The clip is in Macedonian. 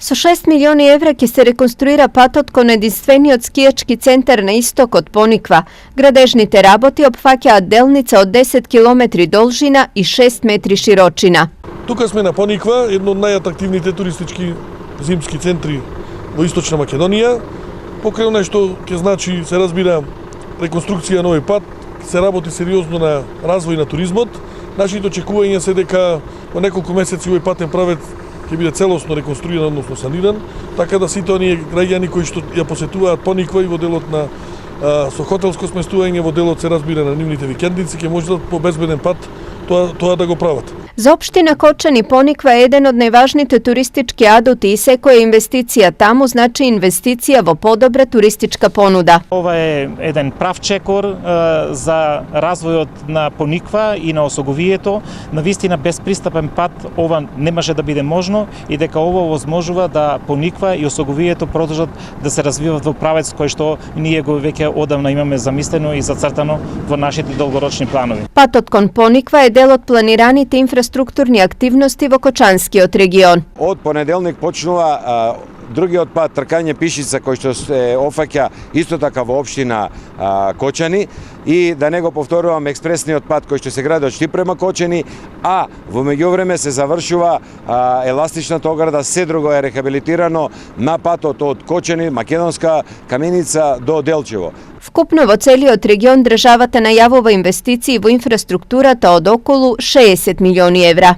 Со 6 милиони евра ќе се реконструира патот кон единствениот скијачки центар на исток од Пониква. Градежните работи опфаќаат делница од 10 километри должина и 6 метри широчина. Тука сме на Пониква, едно од најатрактивните туристички зимски центри во Источна Македонија. Покрај онај што ќе значи, се разбира, реконструкција на овој пат, се работи сериозно на развој на туризмот. Нашите очекувања се дека во неколку месеци овој патен правец ќе биде целосно реконструиран, односно саниран, така да сите оние граѓани кои што ја посетуваат Пониква и во делот на со хотелско сместување, во делот се разбира на нивните викендици, ќе можат по безбеден пат тоа да го прават. За општина Кочани Пониква е еден од најважните туристички адути и секоја инвестиција таму значи инвестиција во подобра туристичка понуда. Ова е еден прав чекор за развојот на Пониква и на Осоговието. Навистина безпристапен пат ова не може да биде можно и дека ова возможува да Пониква и Осоговието продолжат да се развиваат во правец кој што ние го веќе одамна имаме замислено и зацртано во нашите долгорочни планови. Патот кон Пониква е дел од планираните инфраструктурни активности во Кочанскиот регион. Од понеделник почнува другиот пат тркање пишица кој што се офаќа исто така во општина Кочани и да не го повторувам експресниот пат кој што се гради од Штип према Кочани, а во меѓувреме се завршува еластичната ограда, се друго е рехабилитирано на патот од Кочани, Македонска Каменица до Делчево. Вкупно во целиот регион државата најавува инвестиции во инфраструктурата од околу 60 милиони евра.